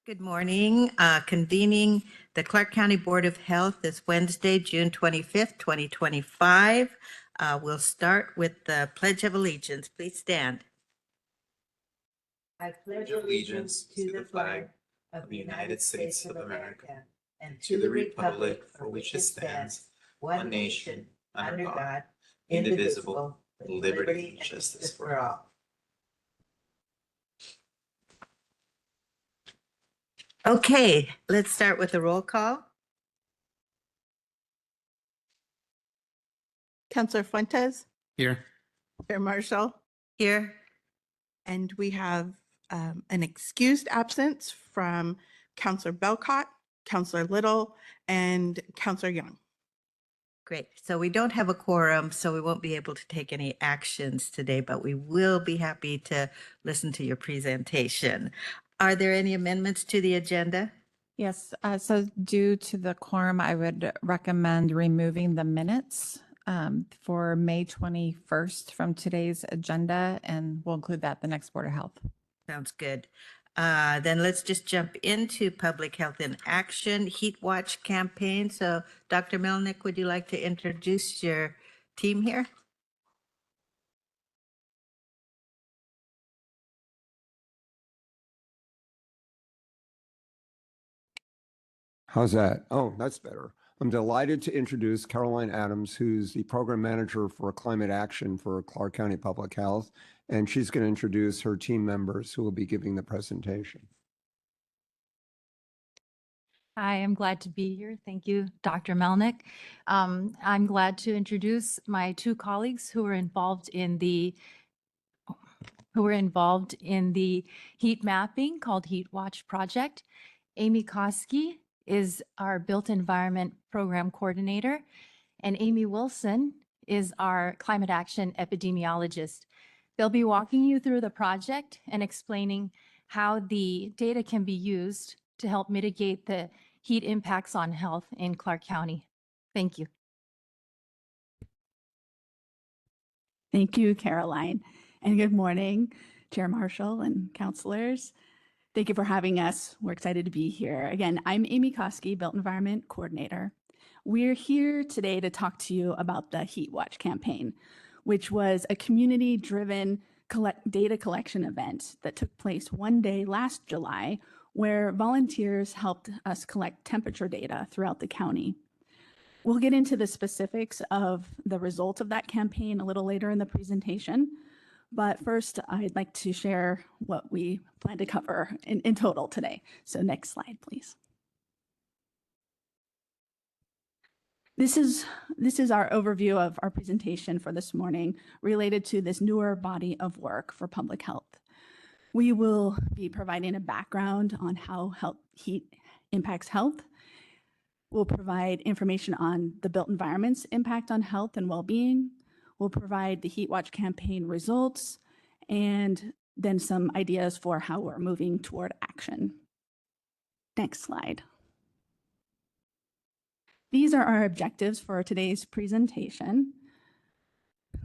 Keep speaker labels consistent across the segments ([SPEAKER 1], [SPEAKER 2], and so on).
[SPEAKER 1] Good morning. Convening the Clark County Board of Health this Wednesday, June 25th, 2025. We'll start with the Pledge of Allegiance. Please stand. I pledge allegiance to the flag of the United States of America and to the republic for which it stands, one nation, under God, indivisible, with liberty and justice for all. Okay, let's start with the roll call.
[SPEAKER 2] Councillor Fuentes,
[SPEAKER 3] Here.
[SPEAKER 2] Chair Marshall,
[SPEAKER 1] Here.
[SPEAKER 2] and we have an excused absence from Councillor Belcott, Councillor Little, and Councillor Young.
[SPEAKER 1] Great. So we don't have a quorum, so we won't be able to take any actions today, but we will be happy to listen to your presentation. Are there any amendments to the agenda?
[SPEAKER 4] Yes, so due to the quorum, I would recommend removing the minutes for May 21st from today's agenda, and we'll include that at the next Board of Health.
[SPEAKER 1] Sounds good. Then let's just jump into public health in action, Heat Watch campaign. So Dr. Melnick, would you like to introduce your team here?
[SPEAKER 5] How's that? Oh, that's better. I'm delighted to introduce Caroline Adams, who's the program manager for climate action for Clark County Public Health, and she's going to introduce her team members who will be giving the presentation.
[SPEAKER 6] Hi, I'm glad to be here. Thank you, Dr. Melnick. I'm glad to introduce my two colleagues who are involved in the heat mapping called Heat Watch Project. Amy Koski is our Built Environment Program Coordinator, and Amy Wilson is our Climate Action Epidemiologist. They'll be walking you through the project and explaining how the data can be used to help mitigate the heat impacts on health in Clark County. Thank you.
[SPEAKER 7] Thank you, Caroline. And good morning, Chair Marshall and councilors. Thank you for having us. We're excited to be here. Again, I'm Amy Koski, Built Environment Coordinator. We're here today to talk to you about the Heat Watch campaign, which was a community-driven data collection event that took place one day last July, where volunteers helped us collect temperature data throughout the county. We'll get into the specifics of the result of that campaign a little later in the presentation. But first, I'd like to share what we plan to cover in total today. So next slide, please. This is our overview of our presentation for this morning related to this newer body of work for public health. We will be providing a background on how heat impacts health. We'll provide information on the built environment's impact on health and well-being. We'll provide the Heat Watch campaign results and then some ideas for how we're moving toward action. Next slide. These are our objectives for today's presentation: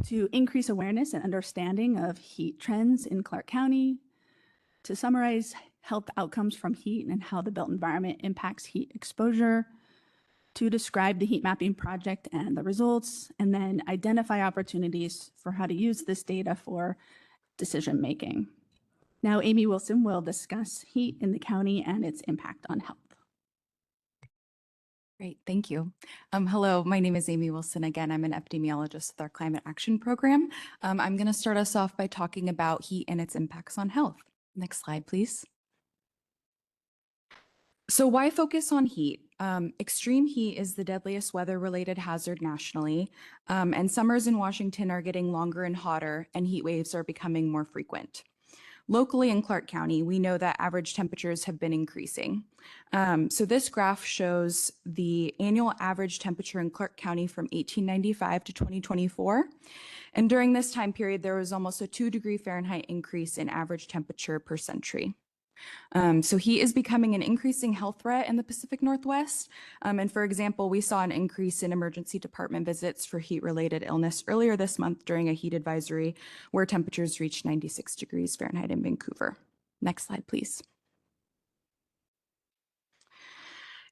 [SPEAKER 7] to increase awareness and understanding of heat trends in Clark County, to summarize health outcomes from heat and how the built environment impacts heat exposure, to describe the heat mapping project and the results, and then identify opportunities for how to use this data for decision making. Now, Amy Wilson will discuss heat in the county and its impact on health.
[SPEAKER 8] Great, thank you. Hello, my name is Amy Wilson. Again, I'm an epidemiologist with our Climate Action Program. I'm going to start us off by talking about heat and its impacts on health. Next slide, please. So why focus on heat? Extreme heat is the deadliest weather-related hazard nationally, and summers in Washington are getting longer and hotter, and heat waves are becoming more frequent. Locally in Clark County, we know that average temperatures have been increasing. So this graph shows the annual average temperature in Clark County from 1895 to 2024. And during this time period, there was almost a 2-degree Fahrenheit increase in average temperature per century. So heat is becoming an increasing health threat in the Pacific Northwest. And for example, we saw an increase in emergency department visits for heat-related illness earlier this month during a heat advisory where temperatures reached 96 degrees Fahrenheit in Vancouver. Next slide, please.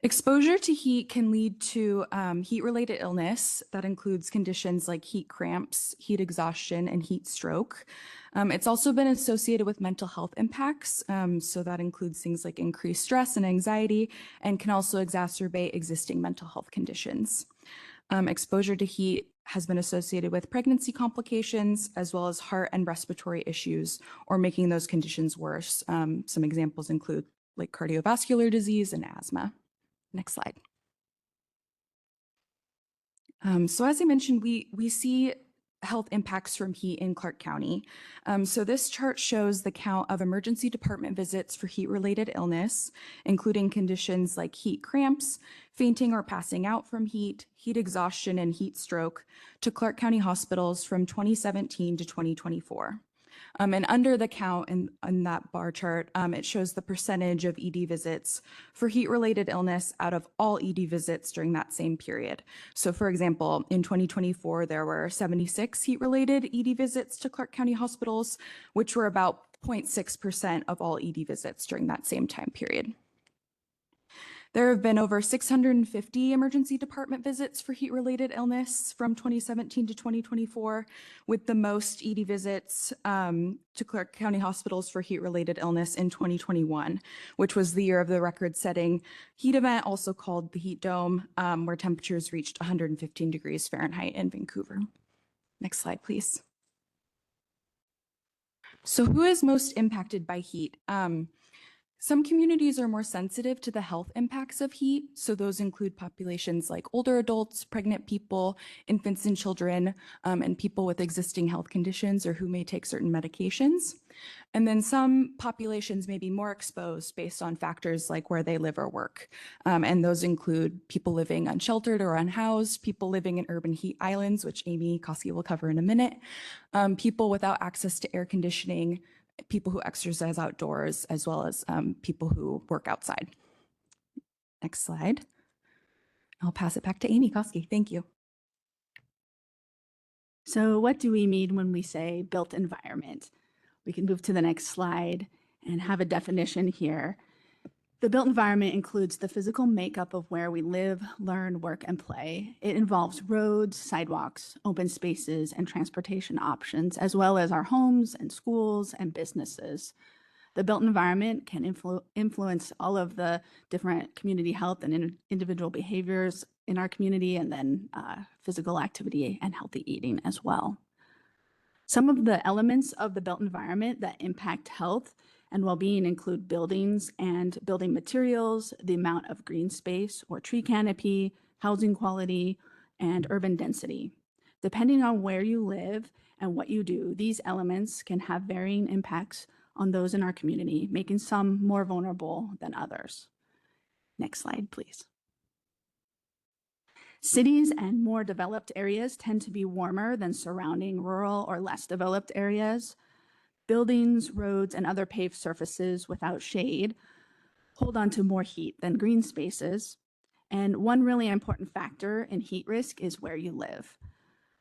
[SPEAKER 8] Exposure to heat can lead to heat-related illness. That includes conditions like heat cramps, heat exhaustion, and heat stroke. It's also been associated with mental health impacts. So that includes things like increased stress and anxiety, and can also exacerbate existing mental health conditions. Exposure to heat has been associated with pregnancy complications, as well as heart and respiratory issues, or making those conditions worse. Some examples include like cardiovascular disease and asthma. Next slide. So as I mentioned, we see health impacts from heat in Clark County. So this chart shows the count of emergency department visits for heat-related illness, including conditions like heat cramps, fainting or passing out from heat, heat exhaustion, and heat stroke to Clark County hospitals from 2017 to 2024. And under the count in that bar chart, it shows the percentage of ED visits for heat-related illness out of all ED visits during that same period. So for example, in 2024, there were 76 heat-related ED visits to Clark County hospitals, which were about 0.6% of all ED visits during that same time period. There have been over 650 emergency department visits for heat-related illness from 2017 to 2024, with the most ED visits to Clark County hospitals for heat-related illness in 2021, which was the year of the record-setting heat event, also called the heat dome, where temperatures reached 115 degrees Fahrenheit in Vancouver. Next slide, please. So who is most impacted by heat? Some communities are more sensitive to the health impacts of heat. So those include populations like older adults, pregnant people, infants and children, and people with existing health conditions or who may take certain medications. And then some populations may be more exposed based on factors like where they live or work. And those include people living unsheltered or unhoused, people living in urban heat islands, which Amy Koski will cover in a minute, people without access to air conditioning, people who exercise outdoors, as well as people who work outside. Next slide. I'll pass it back to Amy Koski. Thank you.
[SPEAKER 7] So what do we mean when we say built environment? We can move to the next slide and have a definition here. The built environment includes the physical makeup of where we live, learn, work, and play. It involves roads, sidewalks, open spaces, and transportation options, as well as our homes and schools and businesses. The built environment can influence all of the different community health and individual behaviors in our community, and then physical activity and healthy eating as well. Some of the elements of the built environment that impact health and well-being include buildings and building materials, the amount of green space or tree canopy, housing quality, and urban density. Depending on where you live and what you do, these elements can have varying impacts on those in our community, making some more vulnerable than others. Next slide, please. Cities and more developed areas tend to be warmer than surrounding rural or less developed areas. Buildings, roads, and other paved surfaces without shade hold on to more heat than green spaces. And one really important factor in heat risk is where you live.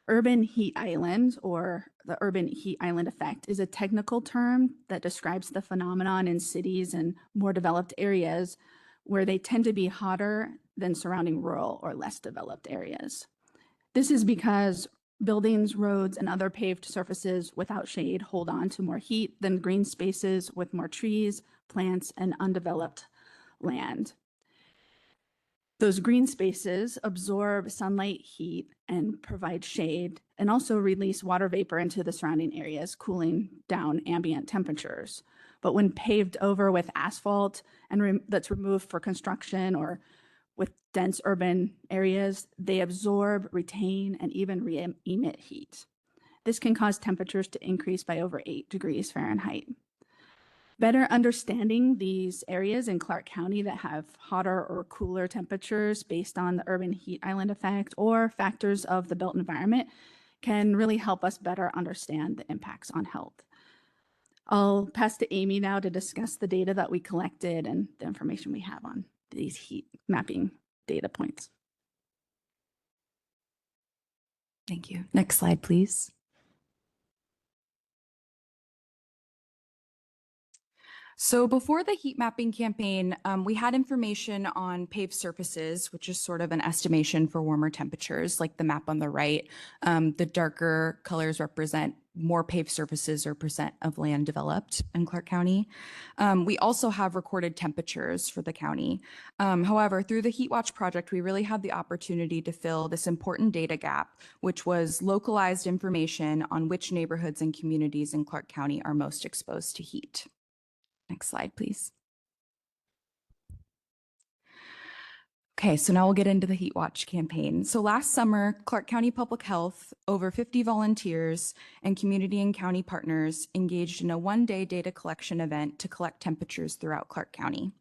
[SPEAKER 7] Urban heat island, or the urban heat island effect, is a technical term that describes the phenomenon in cities and more developed areas where they tend to be hotter than surrounding rural or less developed areas. This is because buildings, roads, and other paved surfaces without shade hold on to more heat than green spaces with more trees, plants, and undeveloped land. Those green spaces absorb sunlight, heat, and provide shade, and also release water vapor into the surrounding areas, cooling down ambient temperatures. But when paved over with asphalt and that's removed for construction or with dense urban areas, they absorb, retain, and even re-emit heat. This can cause temperatures to increase by over 8 degrees Fahrenheit. Better understanding these areas in Clark County that have hotter or cooler temperatures based on the urban heat island effect or factors of the built environment can really help us better understand the impacts on health. I'll pass to Amy now to discuss the data that we collected and the information we have on these heat mapping data points.
[SPEAKER 8] Thank you. Next slide, please. So before the heat mapping campaign, we had information on paved surfaces, which is sort of an estimation for warmer temperatures, like the map on the right. The darker colors represent more paved surfaces or percent of land developed in Clark County. We also have recorded temperatures for the county. However, through the Heat Watch project, we really had the opportunity to fill this important data gap, which was localized information on which neighborhoods and communities in Clark County are most exposed to heat. Next slide, please. Okay, so now we'll get into the Heat Watch campaign. So last summer, Clark County Public Health, over 50 volunteers and community and county partners engaged in a one-day data collection event to collect temperatures throughout Clark County.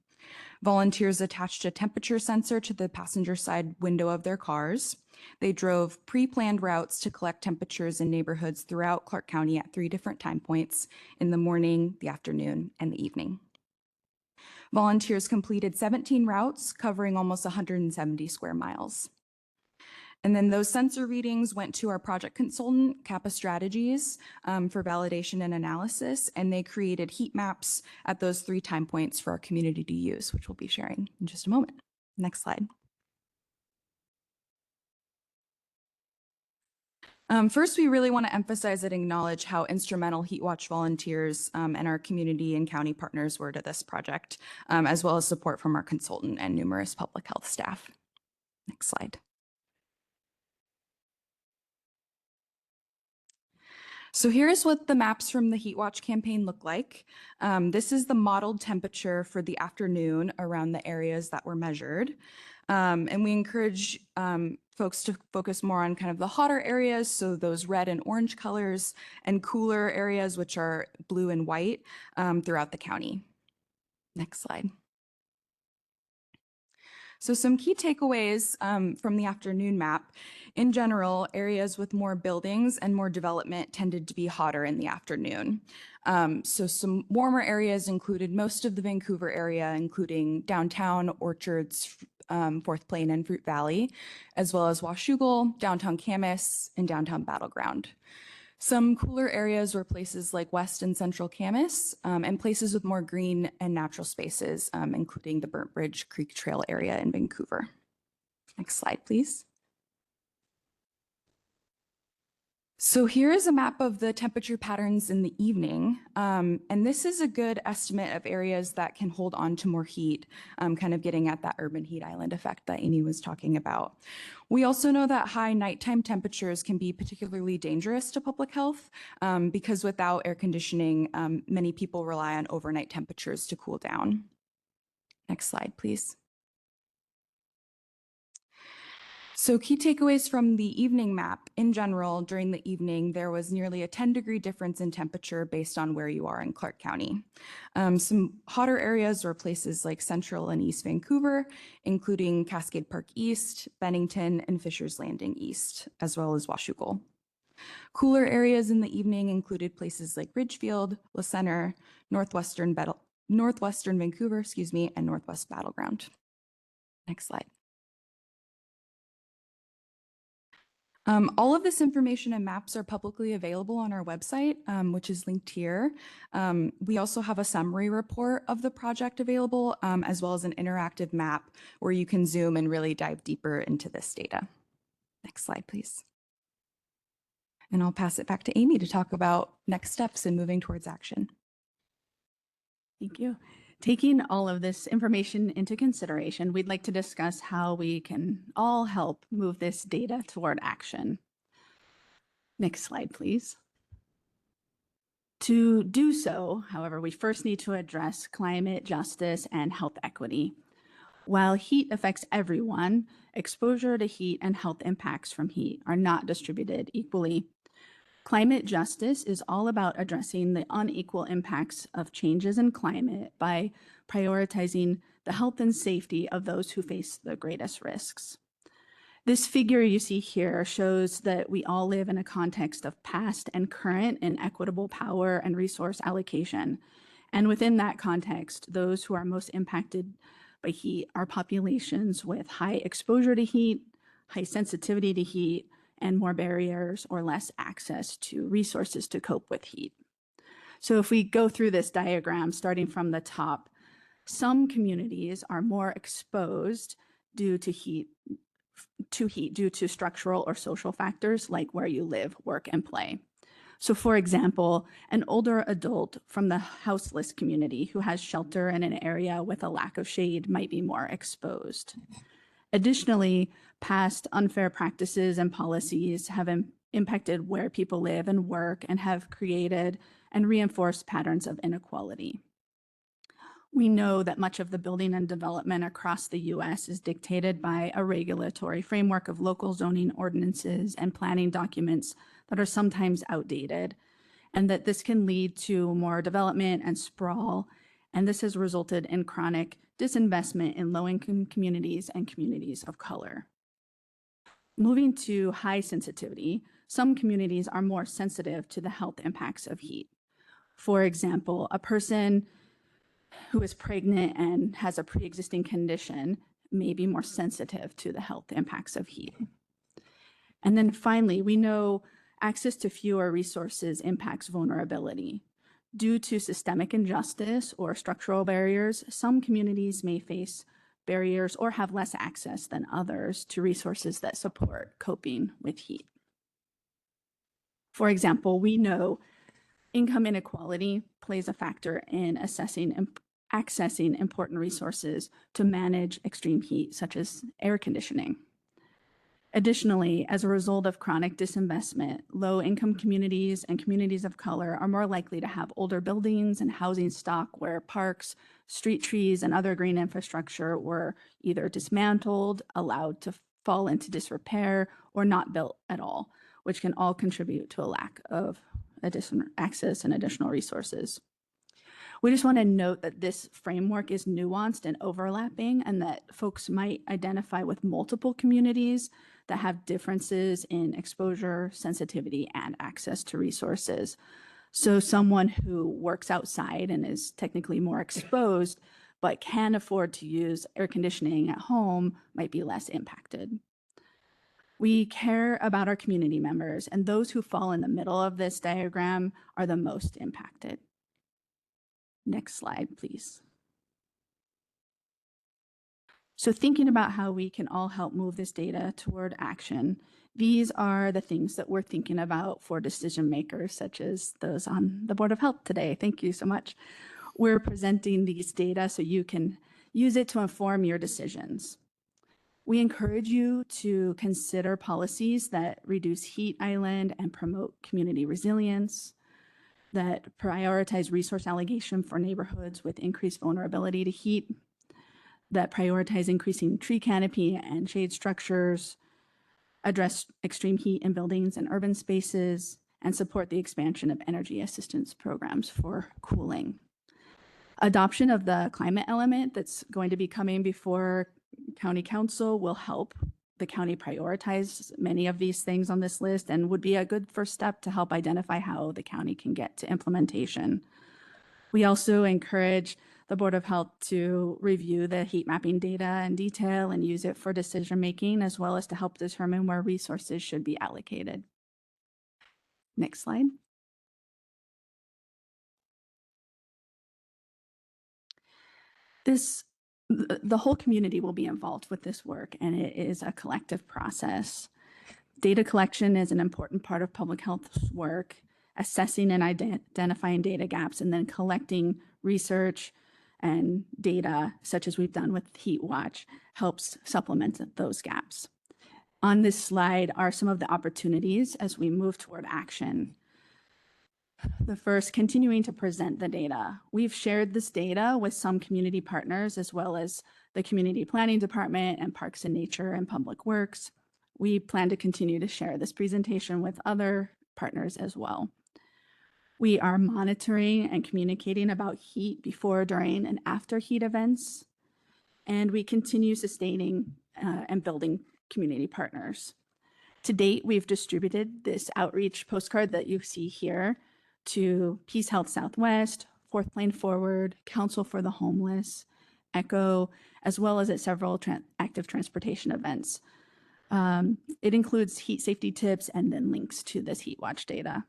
[SPEAKER 8] Volunteers attached a temperature sensor to the passenger side window of their cars. They drove pre-planned routes to collect temperatures in neighborhoods throughout Clark County at 3 different time points: in the morning, the afternoon, and the evening. Volunteers completed 17 routes covering almost 170 square miles. And then those sensor readings went to our project consultant, Kappa Strategies, for validation and analysis, and they created heat maps at those 3 time points for our community to use, which we'll be sharing in just a moment. Next slide. First, we really want to emphasize and acknowledge how instrumental Heat Watch volunteers and our community and county partners were to this project, as well as support from our consultant and numerous public health staff. Next slide. So here's what the maps from the Heat Watch campaign look like. This is the modeled temperature for the afternoon around the areas that were measured. And we encourage folks to focus more on kind of the hotter areas, so those red and orange colors, and cooler areas, which are blue and white, throughout the county. Next slide. So some key takeaways from the afternoon map. In general, areas with more buildings and more development tended to be hotter in the afternoon. So some warmer areas included most of the Vancouver area, including downtown, Orchards, Fourth Plain, and Fruit Valley, as well as Washougal, downtown Camas, and downtown Battleground. Some cooler areas were places like West and Central Camas, and places with more green and natural spaces, including the Burnt Bridge Creek Trail area in Vancouver. Next slide, please. So here is a map of the temperature patterns in the evening, and this is a good estimate of areas that can hold on to more heat, kind of getting at that urban heat island effect that Amy was talking about. We also know that high nighttime temperatures can be particularly dangerous to public health because without air conditioning, many people rely on overnight temperatures to cool down. Next slide, please. So key takeaways from the evening map. In general, during the evening, there was nearly a 10-degree difference in temperature based on where you are in Clark County. Some hotter areas were places like Central and East Vancouver, including Cascade Park East, Bennington, and Fisher's Landing East, as well as Washougal. Cooler areas in the evening included places like Ridgefield, Le Centre, Northwestern Vancouver, and Northwest Battleground. Next slide. All of this information and maps are publicly available on our website, which is linked here. We also have a summary report of the project available, as well as an interactive map where you can zoom and really dive deeper into this data. Next slide, please. And I'll pass it back to Amy to talk about next steps in moving towards action.
[SPEAKER 7] Thank you. Taking all of this information into consideration, we'd like to discuss how we can all help move this data toward action. Next slide, please. To do so, however, we first need to address climate justice and health equity. While heat affects everyone, exposure to heat and health impacts from heat are not distributed equally. Climate justice is all about addressing the unequal impacts of changes in climate by prioritizing the health and safety of those who face the greatest risks. This figure you see here shows that we all live in a context of past and current inequitable power and resource allocation. And within that context, those who are most impacted by heat are populations with high exposure to heat, high sensitivity to heat, and more barriers or less access to resources to cope with heat. So if we go through this diagram, starting from the top, some communities are more exposed due to heat due to structural or social factors like where you live, work, and play. So for example, an older adult from the houseless community who has shelter in an area with a lack of shade might be more exposed. Additionally, past unfair practices and policies have impacted where people live and work and have created and reinforced patterns of inequality. We know that much of the building and development across the US is dictated by a regulatory framework of local zoning ordinances and planning documents that are sometimes outdated, and that this can lead to more development and sprawl, and this has resulted in chronic disinvestment in low-income communities and communities of color. Moving to high sensitivity, some communities are more sensitive to the health impacts of heat. For example, a person who is pregnant and has a pre-existing condition may be more sensitive to the health impacts of heat. And then finally, we know access to fewer resources impacts vulnerability. Due to systemic injustice or structural barriers, some communities may face barriers or have less access than others to resources that support coping with heat. For example, we know income inequality plays a factor in accessing important resources to manage extreme heat, such as air conditioning. Additionally, as a result of chronic disinvestment, low-income communities and communities of color are more likely to have older buildings and housing stock where parks, street trees, and other green infrastructure were either dismantled, allowed to fall into disrepair, or not built at all, which can all contribute to a lack of additional access and additional resources. We just want to note that this framework is nuanced and overlapping, and that folks might identify with multiple communities that have differences in exposure, sensitivity, and access to resources. So someone who works outside and is technically more exposed, but can afford to use air conditioning at home might be less impacted. We care about our community members, and those who fall in the middle of this diagram are the most impacted. Next slide, please. So thinking about how we can all help move this data toward action, these are the things that we're thinking about for decision makers, such as those on the Board of Health today. Thank you so much. We're presenting these data so you can use it to inform your decisions. We encourage you to consider policies that reduce heat island and promote community resilience, that prioritize resource allocation for neighborhoods with increased vulnerability to heat, that prioritize increasing tree canopy and shade structures, address extreme heat in buildings and urban spaces, and support the expansion of energy assistance programs for cooling. Adoption of the climate element that's going to be coming before County Council will help the county prioritize many of these things on this list and would be a good first step to help identify how the county can get to implementation. We also encourage the Board of Health to review the heat mapping data in detail and use it for decision making, as well as to help determine where resources should be allocated. Next slide. The whole community will be involved with this work, and it is a collective process. Data collection is an important part of public health's work, assessing and identifying data gaps, and then collecting research and data, such as we've done with HeatWatch, helps supplement those gaps. On this slide are some of the opportunities as we move toward action. The first, continuing to present the data. We've shared this data with some community partners, as well as the Community Planning Department and Parks and Nature and Public Works. We plan to continue to share this presentation with other partners as well. We are monitoring and communicating about heat before, during, and after heat events. And we continue sustaining and building community partners. To date, we've distributed this outreach postcard that you see here to Peace Health Southwest, Fourth Plane Forward, Council for the Homeless, ECHO, as well as at several active transportation events. It includes heat safety tips and then links to this HeatWatch data.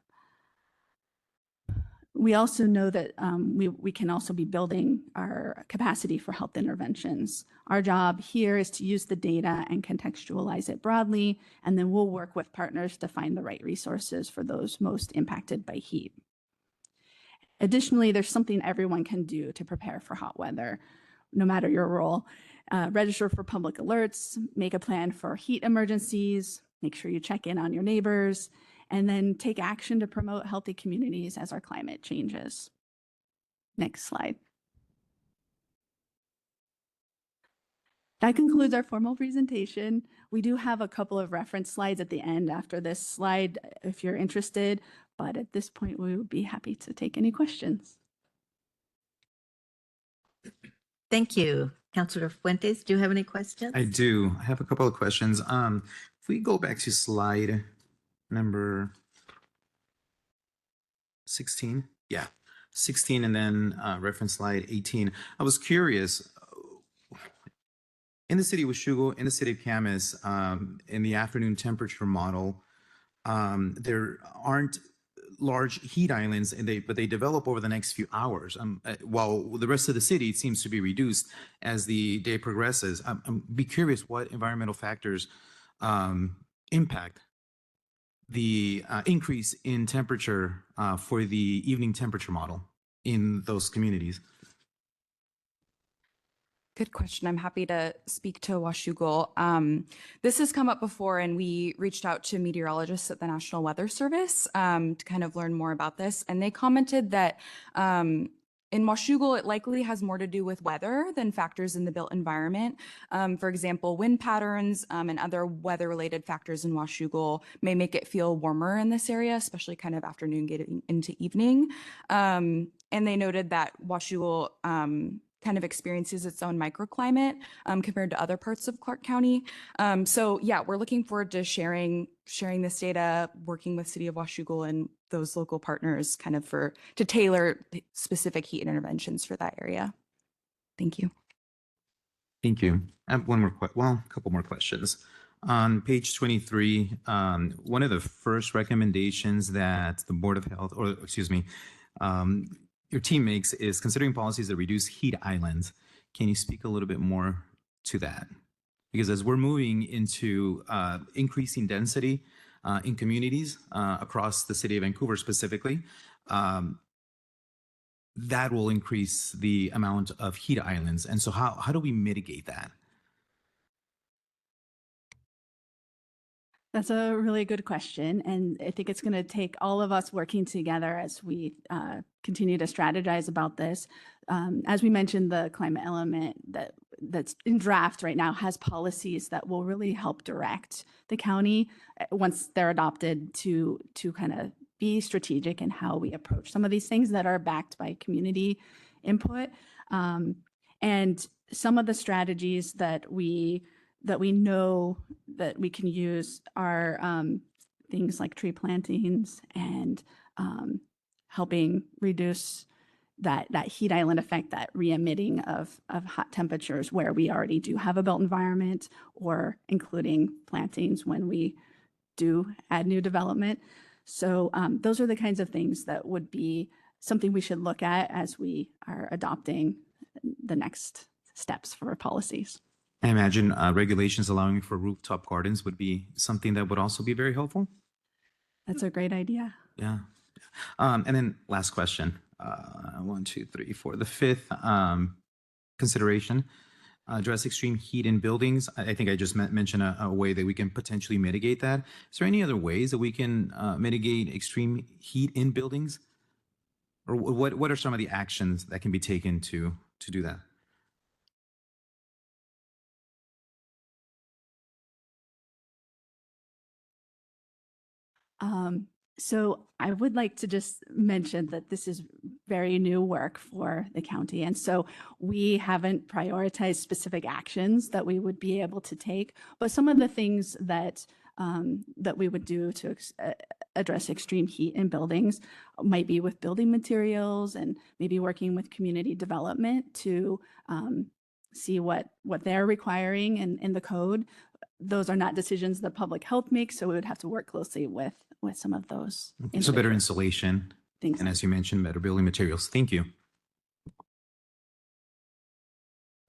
[SPEAKER 7] We also know that we can also be building our capacity for health interventions. Our job here is to use the data and contextualize it broadly, and then we'll work with partners to find the right resources for those most impacted by heat. Additionally, there's something everyone can do to prepare for hot weather, no matter your role. Register for public alerts, make a plan for heat emergencies, make sure you check in on your neighbors, and then take action to promote healthy communities as our climate changes. Next slide. That concludes our formal presentation. We do have a couple of reference slides at the end after this slide if you're interested, but at this point we would be happy to take any questions.
[SPEAKER 1] Thank you. Councilor Fuentes, do you have any questions?
[SPEAKER 3] I do. I have a couple of questions. If we go back to slide number 16, yeah, 16, and then reference slide 18. I was curious, in the city of Washougal, in the city of Camas, in the afternoon temperature model, there aren't large heat islands, but they develop over the next few hours. While the rest of the city seems to be reduced as the day progresses. I'm be curious what environmental factors impact the increase in temperature for the evening temperature model in those communities.
[SPEAKER 8] Good question. I'm happy to speak to Washougal. This has come up before, and we reached out to meteorologists at the National Weather Service to kind of learn more about this. And they commented that in Washougal, it likely has more to do with weather than factors in the built environment. For example, wind patterns and other weather-related factors in Washougal may make it feel warmer in this area, especially kind of afternoon getting into evening. And they noted that Washougal kind of experiences its own microclimate compared to other parts of Clark County. So yeah, we're looking forward to sharing this data, working with City of Washougal and those local partners kind of to tailor specific heat interventions for that area. Thank you.
[SPEAKER 3] Thank you. I have a couple more questions. On page 23, one of the first recommendations that the Board of Health, or excuse me, your team makes is considering policies that reduce heat islands. Can you speak a little bit more to that? Because as we're moving into increasing density in communities across the city of Vancouver specifically, that will increase the amount of heat islands. And so how do we mitigate that?
[SPEAKER 7] That's a really good question. And I think it's going to take all of us working together as we continue to strategize about this. As we mentioned, the climate element that's in draft right now has policies that will really help direct the county once they're adopted to kind of be strategic in how we approach some of these things that are backed by community input. And some of the strategies that we know that we can use are things like tree plantings and helping reduce that heat island effect, that re-emitting of hot temperatures where we already do have a built environment, or including plantings when we do add new development. So those are the kinds of things that would be something we should look at as we are adopting the next steps for our policies.
[SPEAKER 3] I imagine regulations allowing for rooftop gardens would be something that would also be very helpful.
[SPEAKER 7] That's a great idea.
[SPEAKER 3] Yeah. And then last question, 1, 2, 3, 4. The fifth consideration, address extreme heat in buildings. I think I just mentioned a way that we can potentially mitigate that. Is there any other ways that we can mitigate extreme heat in buildings? Or what are some of the actions that can be taken to do that?
[SPEAKER 7] So I would like to just mention that this is very new work for the county. And so we haven't prioritized specific actions that we would be able to take, but some of the things that we would do to address extreme heat in buildings might be with building materials and maybe working with community development to see what they're requiring in the code. Those are not decisions that public health makes, so we would have to work closely with some of those.
[SPEAKER 3] So better insulation
[SPEAKER 7] Thanks.
[SPEAKER 3] And as you mentioned, better building materials. Thank you.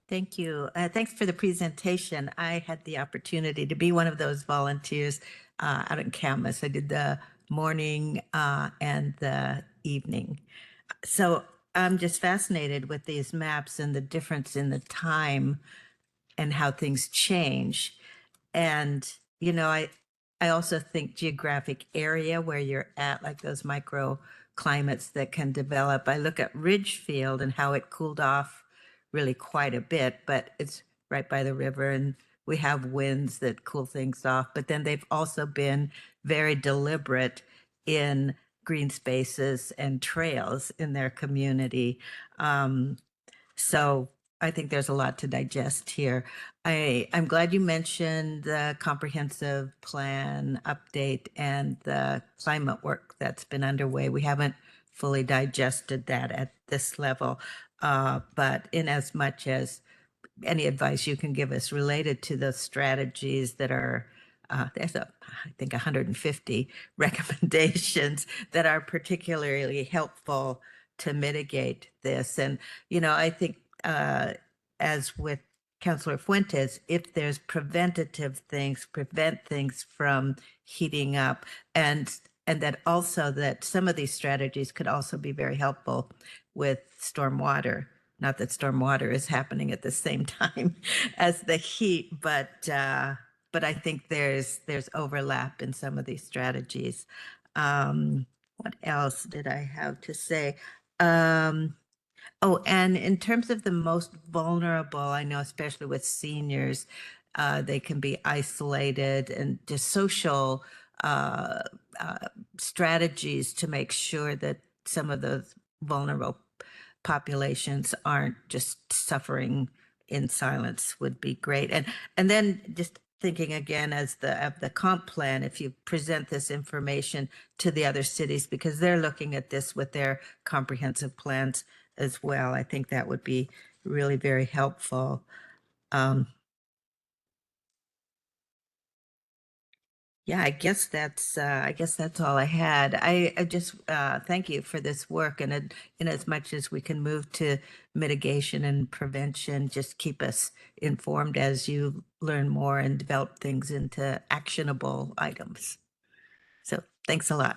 [SPEAKER 1] Thank you. Thanks for the presentation. I had the opportunity to be one of those volunteers out in Camas. I did the morning and the evening. So I'm just fascinated with these maps and the difference in the time and how things change. And, you know, I also think geographic area where you're at, like those microclimates that can develop. I look at Ridgefield and how it cooled off really quite a bit, but it's right by the river and we have winds that cool things off. But then they've also been very deliberate in green spaces and trails in their community. So I think there's a lot to digest here. I'm glad you mentioned the comprehensive plan update and the climate work that's been underway. We haven't fully digested that at this level, but in as much as any advice you can give us related to the strategies that are there's I think 150 recommendations that are particularly helpful to mitigate this. And, you know, I think as with Councillor Fuentes, if there's preventative things, prevent things from heating up, and that also that some of these strategies could also be very helpful with stormwater. Not that stormwater is happening at the same time as the heat, but I think there's overlap in some of these strategies. What else did I have to say? Oh, and in terms of the most vulnerable, I know especially with seniors, they can be isolated, and just social strategies to make sure that some of those vulnerable populations aren't just suffering in silence would be great. And then just thinking again as of the comp plan, if you present this information to the other cities, because they're looking at this with their comprehensive plans as well, I think that would be really very helpful. Yeah, I guess that's all I had. I just thank you for this work, and in as much as we can move to mitigation and prevention, just keep us informed as you learn more and develop things into actionable items. So thanks a lot.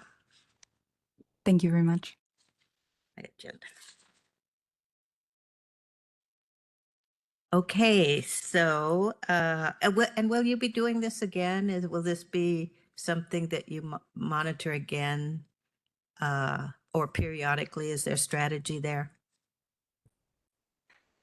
[SPEAKER 8] Thank you very much.
[SPEAKER 1] Agenda. Okay, so and will you be doing this again? Will this be something that you monitor again or periodically? Is there strategy there?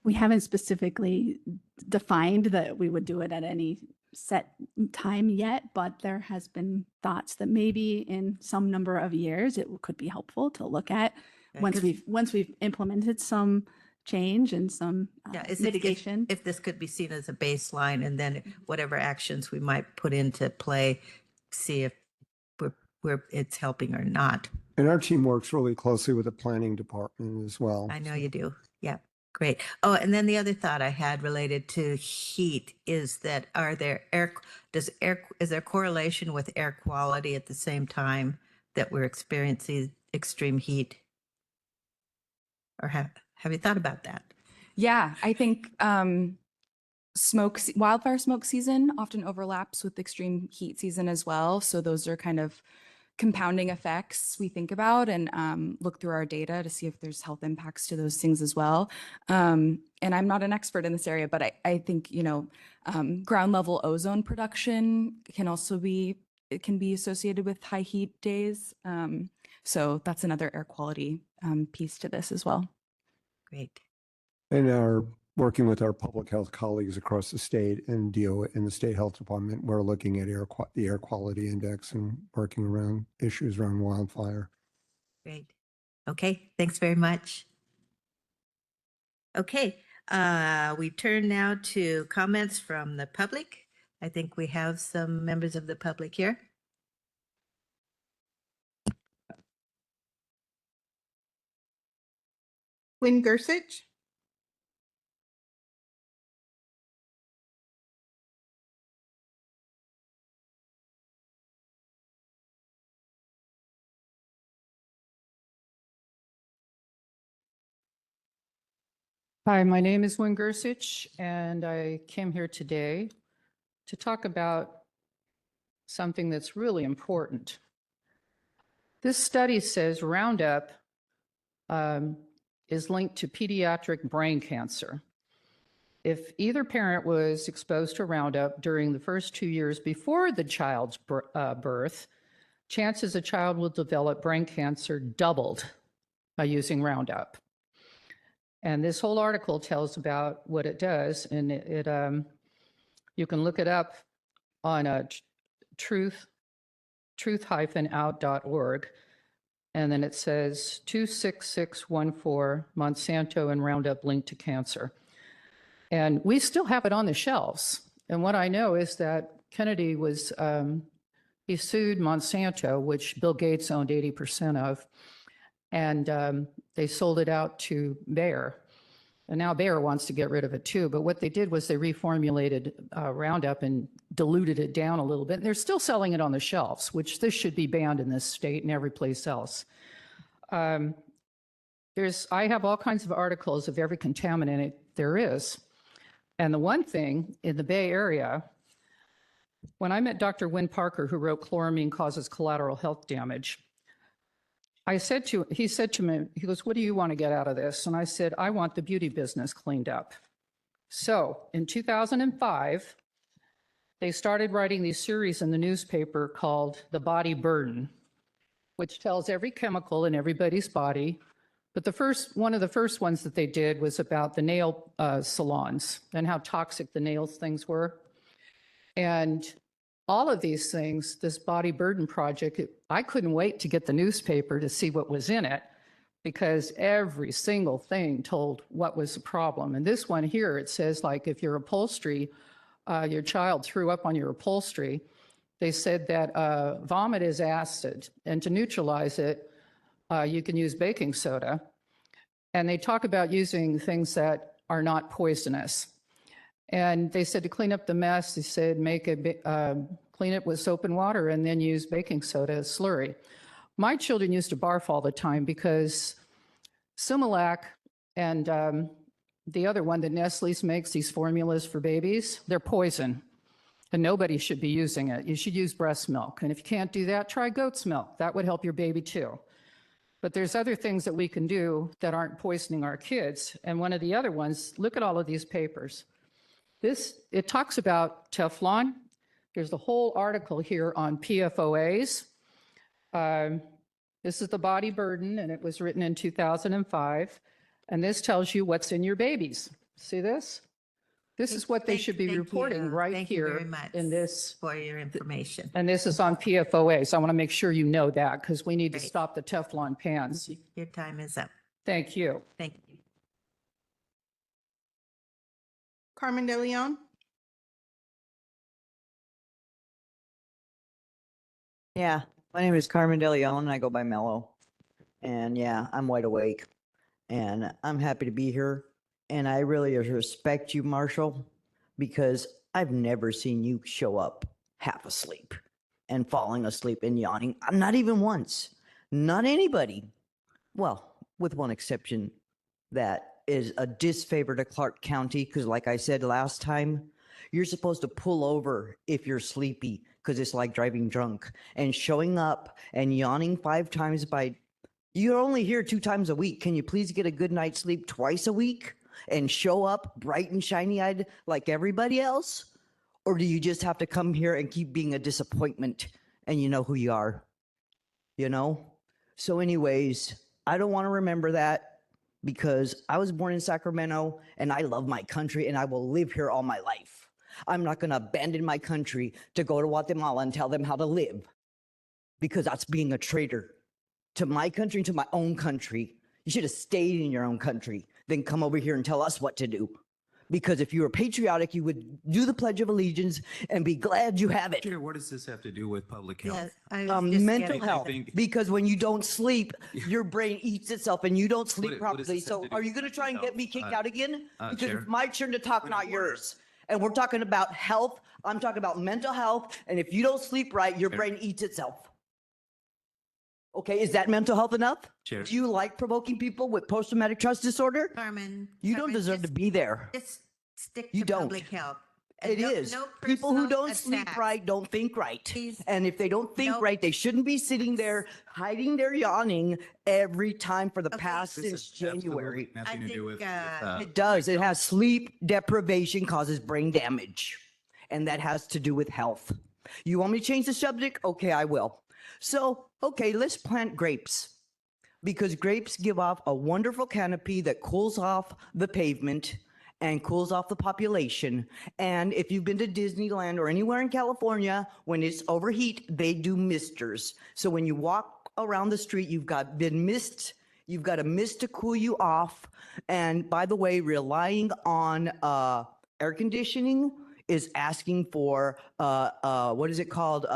[SPEAKER 7] We haven't specifically defined that we would do it at any set time yet, but there has been thoughts that maybe in some number of years it could be helpful to look at
[SPEAKER 1] Okay,
[SPEAKER 7] once
[SPEAKER 1] 'cause-
[SPEAKER 7] we've implemented some change and some
[SPEAKER 1] Yeah, is
[SPEAKER 7] mitigation.
[SPEAKER 1] if this could be seen as a baseline, and then whatever actions we might put into play, see if it's helping or not.
[SPEAKER 5] And our team works really closely with the planning department as well.
[SPEAKER 1] I know you do. Yeah, great. Oh, and then the other thought I had related to heat is that is there correlation with air quality at the same time that we're experiencing extreme heat? Or have you thought about that?
[SPEAKER 8] Yeah, I think wildfire smoke season often overlaps with extreme heat season as well. So those are kind of compounding effects we think about and look through our data to see if there's health impacts to those things as well. And I'm not an expert in this area, but I think, you know, ground level ozone production can be associated with high heat days. So that's another air quality piece to this as well.
[SPEAKER 1] Great.
[SPEAKER 5] And our working with our public health colleagues across the state and in the state health department, we're looking at the air quality index and working around issues around wildfire.
[SPEAKER 1] Great. Okay, thanks very much. Okay, we turn now to comments from the public. I think we have some members of the public here.
[SPEAKER 2] Quinn Gersich.
[SPEAKER 9] Hi, my name is Win Gersich, and I came here today to talk about something that's really important. This study says Roundup is linked to pediatric brain cancer. If either parent was exposed to Roundup during the first 2 years before the child's birth, chances a child will develop brain cancer doubled by using Roundup. And this whole article tells about what it does, and you can look it up on truth-out.org, and then it says 26614 Monsanto and Roundup linked to cancer. And we still have it on the shelves. And what I know is that Kennedy was, he sued Monsanto, which Bill Gates owned 80% of, and they sold it out to Bayer. And now Bayer wants to get rid of it too. But what they did was they reformulated Roundup and diluted it down a little bit. And they're still selling it on the shelves, which this should be banned in this state and every place else. I have all kinds of articles of every contaminant there is. And the one thing in the Bay Area, when I met Dr. Wynn Parker, who wrote Chloramine Causes Collateral Health Damage, he said to me, he goes, what do you want to get out of this? And I said, I want the beauty business cleaned up. So in 2005, they started writing these series in the newspaper called The Body Burden, which tells every chemical in everybody's body. But one of the first ones that they did was about the nail salons and how toxic the nails things were. And all of these things, this Body Burden Project, I couldn't wait to get the newspaper to see what was in it, because every single thing told what was the problem. And this one here, it says, like, if your upholstery, your child threw up on your upholstery, they said that vomit is acid, and to neutralize it, you can use baking soda. And they talk about using things that are not poisonous. And they said to clean up the mess, they said clean it with soap and water and then use baking soda as slurry. My children used to barf all the time because Similac and the other one that Nestle's makes, these formulas for babies, they're poison. And nobody should be using it. You should use breast milk. And if you can't do that, try goat's milk. That would help your baby too. But there's other things that we can do that aren't poisoning our kids. And one of the other ones, look at all of these papers. It talks about Teflon. There's a whole article here on PFOAs. This is the Body Burden, and it was written in 2005. And this tells you what's in your babies. See this? This is what they should be reporting right here in this.
[SPEAKER 1] For your information.
[SPEAKER 9] And this is on PFOAs. I want to make sure you know that, because we need to stop the Teflon pans.
[SPEAKER 1] Your time is up.
[SPEAKER 9] Thank you.
[SPEAKER 1] Thank you.
[SPEAKER 2] Carmen De Leon.
[SPEAKER 10] Yeah, my name is Carmen De Leon and I go by Mello. And yeah, I'm wide awake and I'm happy to be here. And I really respect you, Marshall, because I've never seen you show up half asleep and falling asleep and yawning. Not even once. Not anybody. Well, with one exception, that is a disfavor to Clark County, because like I said last time, you're supposed to pull over if you're sleepy, because it's like driving drunk. And showing up and yawning 5 times you're only here 2 times a week. Can you please get a good night's sleep twice a week and show up bright and shiny-eyed like everybody else? Or do you just have to come here and keep being a disappointment and you know who you are? You know? So anyways, I don't want to remember that, because I was born in Sacramento and I love my country and I will live here all my life. I'm not going to abandon my country to go to Guatemala and tell them how to live, because that's being a traitor to my country and to my own country. You should have stayed in your own country, then come over here and tell us what to do. Because if you were patriotic, you would do the Pledge of Allegiance and be glad you have it.
[SPEAKER 3] Chair, what does this have to do with public health?
[SPEAKER 1] Yes, I was just
[SPEAKER 10] Mental
[SPEAKER 1] getting-
[SPEAKER 10] health,
[SPEAKER 3] think-
[SPEAKER 10] because when you don't sleep, your brain eats itself and you don't sleep
[SPEAKER 3] What does
[SPEAKER 10] properly.
[SPEAKER 3] this have
[SPEAKER 10] So
[SPEAKER 3] to do
[SPEAKER 10] are
[SPEAKER 3] with
[SPEAKER 10] you going to try and get me
[SPEAKER 3] public
[SPEAKER 10] kicked
[SPEAKER 3] health?
[SPEAKER 10] out again? Because
[SPEAKER 3] Chair.
[SPEAKER 10] it's my turn to talk,
[SPEAKER 3] Point
[SPEAKER 10] not
[SPEAKER 3] of order.
[SPEAKER 10] yours. And we're talking about health. I'm talking about mental health. And if you don't sleep right, your
[SPEAKER 3] Chair.
[SPEAKER 10] brain eats itself. Okay, is that mental health enough?
[SPEAKER 3] Chair.
[SPEAKER 10] Do you like provoking people with post-traumatic stress disorder?
[SPEAKER 11] Carmen.
[SPEAKER 10] You don't
[SPEAKER 11] Carmen,
[SPEAKER 10] deserve to
[SPEAKER 11] just-
[SPEAKER 10] be there.
[SPEAKER 11] Just stick
[SPEAKER 10] You
[SPEAKER 11] to
[SPEAKER 10] don't.
[SPEAKER 11] public health.
[SPEAKER 10] It is. People who don't sleep right don't think right.
[SPEAKER 11] Please,
[SPEAKER 10] And if they don't think
[SPEAKER 11] no-
[SPEAKER 10] right, they shouldn't be sitting there hiding their yawning every time for the
[SPEAKER 11] Okay.
[SPEAKER 10] past
[SPEAKER 3] This
[SPEAKER 10] since
[SPEAKER 3] is absolutely
[SPEAKER 10] January.
[SPEAKER 3] nothing to do with,
[SPEAKER 11] think,
[SPEAKER 10] It does. It has sleep deprivation causes brain damage. And that has to do with health. You want me to change the subject? Okay, I will. So, okay, let's plant grapes. Because grapes give off a wonderful canopy that cools off the pavement and cools off the population. And if you've been to Disneyland or anywhere in California, when it's overheat, they do misters. So when you walk around the street, you've got a mist to cool you off. And by the way, relying on air conditioning is asking for what is it called?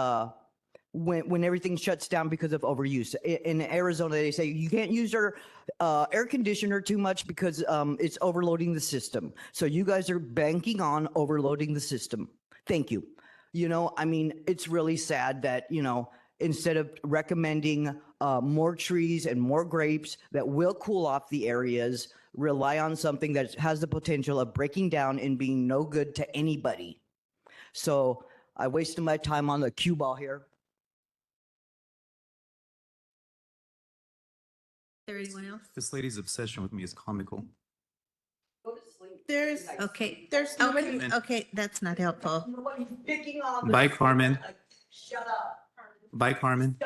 [SPEAKER 10] When everything shuts down because of overuse. In Arizona, they say you can't use your air conditioner too much because it's overloading the system. So you guys are banking on overloading the system. Thank you. You know, I mean, it's really sad that, you know, instead of recommending more trees and more grapes that will cool off the areas, rely on something that has the potential of breaking down and being no good to anybody. So I wasted my time on the cue ball here.
[SPEAKER 11] Is there anyone else?
[SPEAKER 3] this lady's obsession with me is comical.
[SPEAKER 2] There's,
[SPEAKER 11] Okay.
[SPEAKER 2] there's nobody.
[SPEAKER 11] Okay, that's not helpful.
[SPEAKER 10] Nobody's picking on
[SPEAKER 3] Bye, Carmen.
[SPEAKER 10] Shut up.
[SPEAKER 3] Bye, Carmen.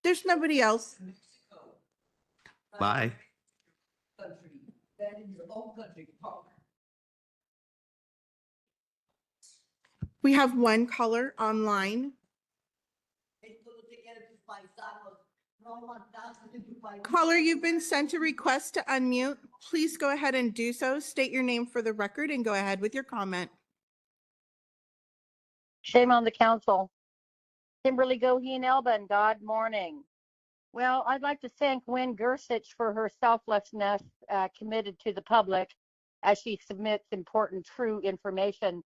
[SPEAKER 2] There's nobody else.
[SPEAKER 3] Bye.
[SPEAKER 10] That is your own country.
[SPEAKER 2] We have one caller online. Caller, you've been sent a request to unmute. Please go ahead and do so. State your name for the record and go ahead with your comment.
[SPEAKER 12] Shame on the council. Kimberly Goheen Elbin, God morning. Well, I'd like to thank Wynn Gersich for her selflessness committed to the public as she submits important, true information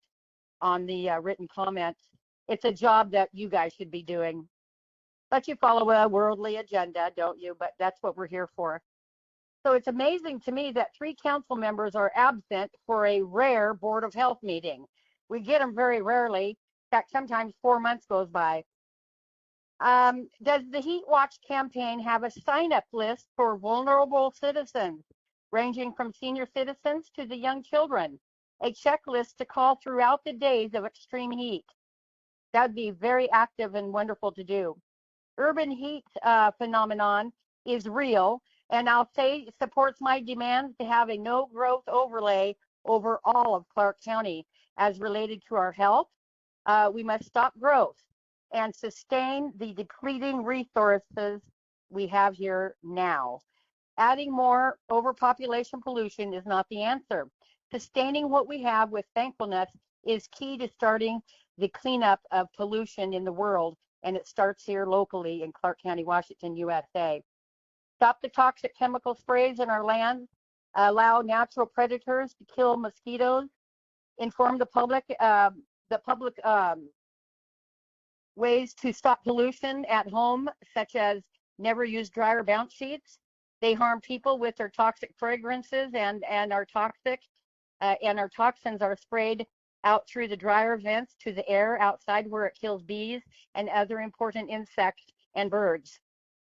[SPEAKER 12] on the written comments. It's a job that you guys should be doing. But you follow a worldly agenda, don't you? But that's what we're here for. So it's amazing to me that 3 council members are absent for a rare Board of Health meeting. We get them very rarely. In fact, sometimes 4 months goes by. Does the Heat Watch campaign have a sign-up list for vulnerable citizens, ranging from senior citizens to the young children? A checklist to call throughout the days of extreme heat. That'd be very active and wonderful to do. Urban heat phenomenon is real, and I'll say supports my demand to have a no growth overlay over all of Clark County as related to our health. We must stop growth and sustain the depleting resources we have here now. Adding more overpopulation pollution is not the answer. Sustaining what we have with thankfulness is key to starting the cleanup of pollution in the world, and it starts here locally in Clark County, Washington, USA. Stop the toxic chemical sprays in our land, allow natural predators to kill mosquitoes, inform the public ways to stop pollution at home, such as never use dryer bounce sheets. They harm people with their toxic fragrances and are toxic, and our toxins are sprayed out through the dryer vents to the air outside where it kills bees and other important insects and birds.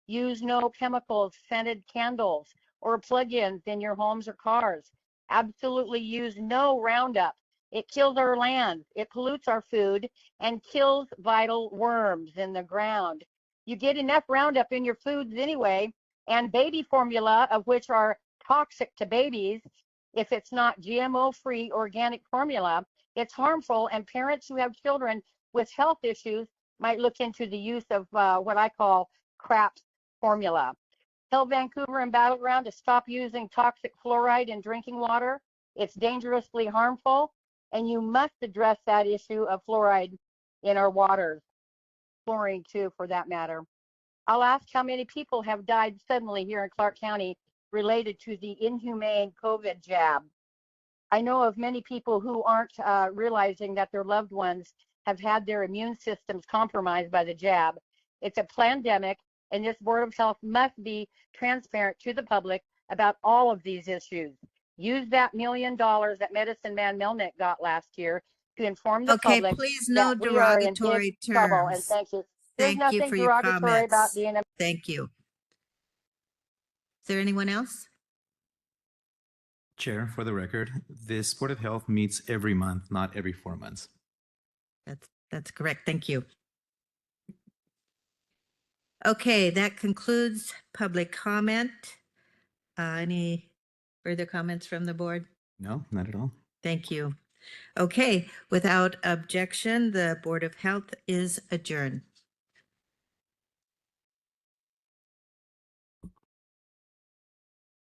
[SPEAKER 12] Use no chemicals, scented candles, or plug-ins in your homes or cars. Absolutely use no Roundup. It kills our land, it pollutes our food, and kills vital worms in the ground. You get enough Roundup in your foods anyway, and baby formula, of which are toxic to babies, if it's not GMO-free organic formula, it's harmful, and parents who have children with health issues might look into the use of what I call crap formula. Tell Vancouver and Battleground to stop using toxic fluoride in drinking water. It's dangerously harmful, and you must address that issue of fluoride in our waters, fluorine too, for that matter. I'll ask how many people have died suddenly here in Clark County related to the inhumane COVID jab. I know of many people who aren't realizing that their loved ones have had their immune systems compromised by the jab. It's a pandemic, and this Board of Health must be transparent to the public about all of these issues. Use that $1 million that Medicine Man Milnick got last year to inform the
[SPEAKER 11] Okay,
[SPEAKER 12] public
[SPEAKER 11] please no
[SPEAKER 12] that we are in big
[SPEAKER 11] derogatory
[SPEAKER 12] trouble. And
[SPEAKER 11] terms.
[SPEAKER 12] thank you. There's
[SPEAKER 11] Thank you
[SPEAKER 12] nothing
[SPEAKER 11] for your
[SPEAKER 12] derogatory about
[SPEAKER 11] comments.
[SPEAKER 12] being a
[SPEAKER 11] Thank you. Is there anyone else?
[SPEAKER 3] Chair, for the record, this Board of Health meets every month, not every 4 months.
[SPEAKER 11] That's correct. Thank you. Okay, that concludes public comment. Any further comments from the board?
[SPEAKER 3] No, not at all.
[SPEAKER 11] Thank you. Okay, without objection, the Board of Health is adjourned.